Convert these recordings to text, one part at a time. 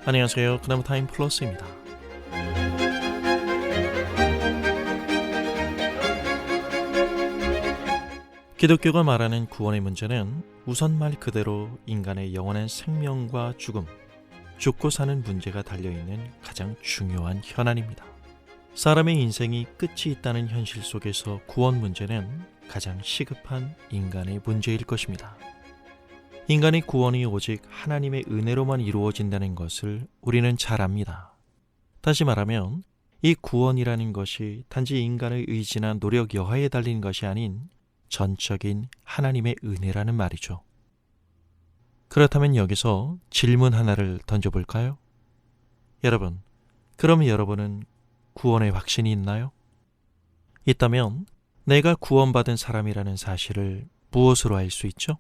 안녕하세요. 그나무타임 플러스입니다. 기독교가 말하는 구원의 문제는 우선 말 그대로 인간의 영원한 생명과 죽음, 죽고 사는 문제가 달려있는 가장 중요한 현안입니다. 사람의 인생이 끝이 있다는 현실 속에서 구원 문제는 가장 시급한 인간의 문제일 것입니다. 인간의 구원이 오직 하나님의 은혜로만 이루어진다는 것을 우리는 잘 압니다. 다시 말하면 이 구원이라는 것이 단지 인간의 의지나 노력 여하에 달린 것이 아닌 전적인 하나님의 은혜라는 말이죠. 그렇다면 여기서 질문 하나를 던져볼까요? 여러분, 그럼 여러분은 구원의 확신이 있나요? 있다면 내가 구원받은 사람이라는 사실을 무엇으로 알 수 있죠?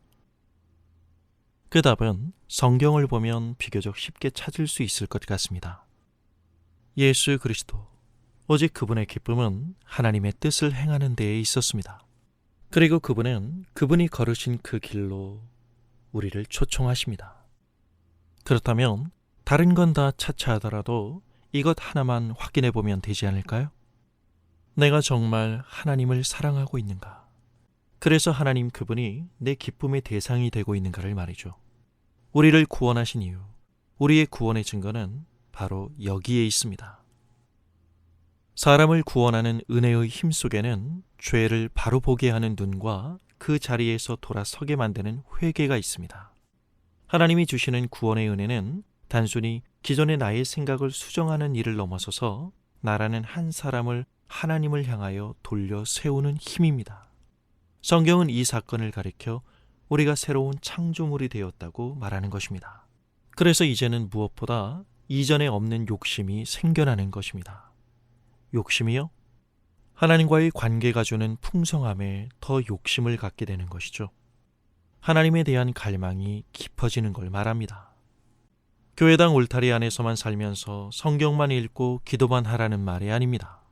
그 답은 성경을 보면 비교적 쉽게 찾을 수 있을 것 같습니다. 예수 그리스도, 오직 그분의 기쁨은 하나님의 뜻을 행하는 데에 있었습니다. 그리고 그분은 그분이 걸으신 그 길로 우리를 초청하십니다. 그렇다면 다른 건 다 차차하더라도 이것 하나만 확인해 보면 되지 않을까요? 내가 정말 하나님을 사랑하고 있는가? 그래서 하나님 그분이 내 기쁨의 대상이 되고 있는가를 말이죠. 우리를 구원하신 이유, 우리의 구원의 증거는 바로 여기에 있습니다. 사람을 구원하는 은혜의 힘 속에는 죄를 바로 보게 하는 눈과 그 자리에서 돌아서게 만드는 회개가 있습니다. 하나님이 주시는 구원의 은혜는 단순히 기존의 나의 생각을 수정하는 일을 넘어서서 나라는 한 사람을 하나님을 향하여 돌려 세우는 힘입니다. 성경은 이 사건을 가리켜 우리가 새로운 창조물이 되었다고 말하는 것입니다. 그래서 이제는 무엇보다 이전에 없는 욕심이 생겨나는 것입니다. 욕심이요? 하나님과의 관계가 주는 풍성함에 더 욕심을 갖게 되는 것이죠. 하나님에 대한 갈망이 깊어지는 걸 말합니다. 교회당 울타리 안에서만 살면서 성경만 읽고 기도만 하라는 말이 아닙니다.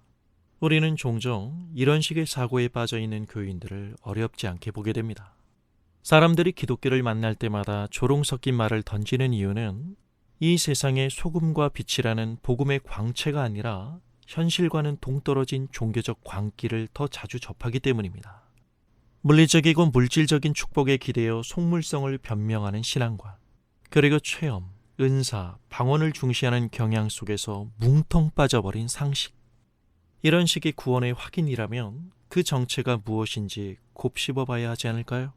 우리는 종종 이런 식의 사고에 빠져 있는 교인들을 어렵지 않게 보게 됩니다. 사람들이 기독교를 만날 때마다 조롱 섞인 말을 던지는 이유는 이 세상의 소금과 빛이라는 복음의 광채가 아니라 현실과는 동떨어진 종교적 광기를 더 자주 접하기 때문입니다. 물리적이고 물질적인 축복에 기대어 속물성을 변명하는 신앙관, 그리고 체험, 은사, 방언을 중시하는 경향 속에서 뭉텅 빠져버린 상식. 이런 식의 구원의 확인이라면 그 정체가 무엇인지 곱씹어 봐야 하지 않을까요?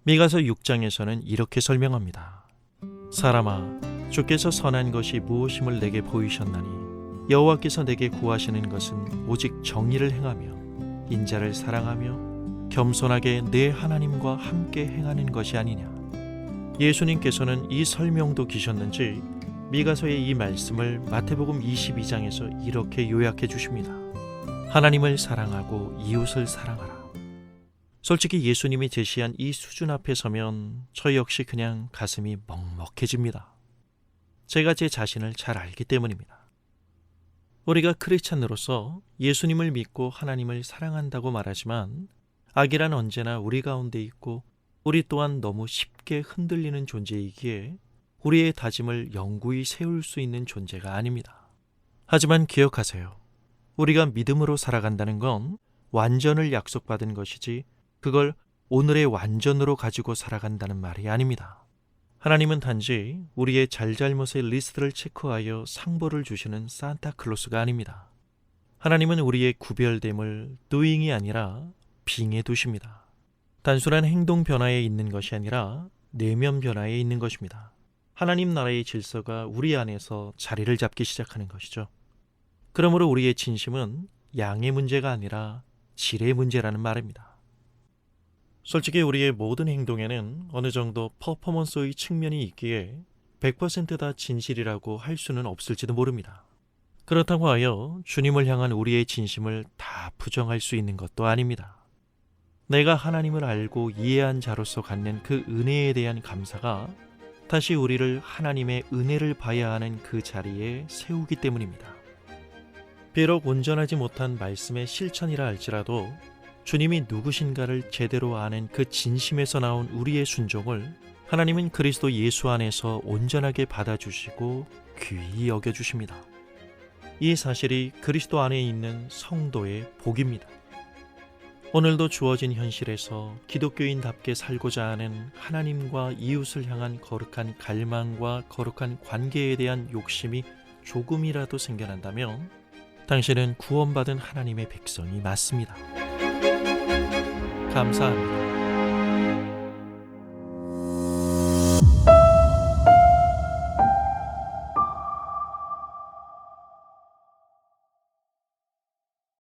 미가서 6장에서는 이렇게 설명합니다. 사람아, 주께서 선한 것이 무엇임을 내게 보이셨나니 여호와께서 내게 구하시는 것은 오직 정의를 행하며 인자를 사랑하며 겸손하게 내 하나님과 함께 행하는 것이 아니냐. 예수님께서는 이 설명도 기셨는지 미가서의 이 말씀을 마태복음 22장에서 이렇게 요약해 주십니다. 하나님을 사랑하고 이웃을 사랑하라. 솔직히 예수님이 제시한 이 수준 앞에 서면 저 역시 그냥 가슴이 먹먹해집니다. 제가 제 자신을 잘 알기 때문입니다. 우리가 크리스찬으로서 예수님을 믿고 하나님을 사랑한다고 말하지만 악이란 언제나 우리 가운데 있고 우리 또한 너무 쉽게 흔들리는 존재이기에 우리의 다짐을 영구히 세울 수 있는 존재가 아닙니다. 하지만 기억하세요. 우리가 믿음으로 살아간다는 건 완전을 약속받은 것이지 그걸 오늘의 완전으로 가지고 살아간다는 말이 아닙니다. 하나님은 단지 우리의 잘잘못의 리스트를 체크하여 상보를 주시는 산타클로스가 아닙니다. 하나님은 우리의 구별됨을 doing이 아니라 being에 두십니다. 단순한 행동 변화에 있는 것이 아니라 내면 변화에 있는 것입니다. 하나님 나라의 질서가 우리 안에서 자리를 잡기 시작하는 것이죠. 그러므로 우리의 진심은 양의 문제가 아니라 질의 문제라는 말입니다. 솔직히 우리의 모든 행동에는 어느 정도 퍼포먼스의 측면이 있기에 100% 다 진실이라고 할 수는 없을지도 모릅니다. 그렇다고 하여 주님을 향한 우리의 진심을 다 부정할 수 있는 것도 아닙니다. 내가 하나님을 알고 이해한 자로서 갖는 그 은혜에 대한 감사가 다시 우리를 하나님의 은혜를 봐야 하는 그 자리에 세우기 때문입니다. 비록 온전하지 못한 말씀의 실천이라 할지라도 주님이 누구신가를 제대로 아는 그 진심에서 나온 우리의 순종을 하나님은 그리스도 예수 안에서 온전하게 받아주시고 귀히 여겨주십니다. 이 사실이 그리스도 안에 있는 성도의 복입니다. 오늘도 주어진 현실에서 기독교인답게 살고자 하는 하나님과 이웃을 향한 거룩한 갈망과 거룩한 관계에 대한 욕심이 조금이라도 생겨난다면 당신은 구원받은 하나님의 백성이 맞습니다. 감사합니다.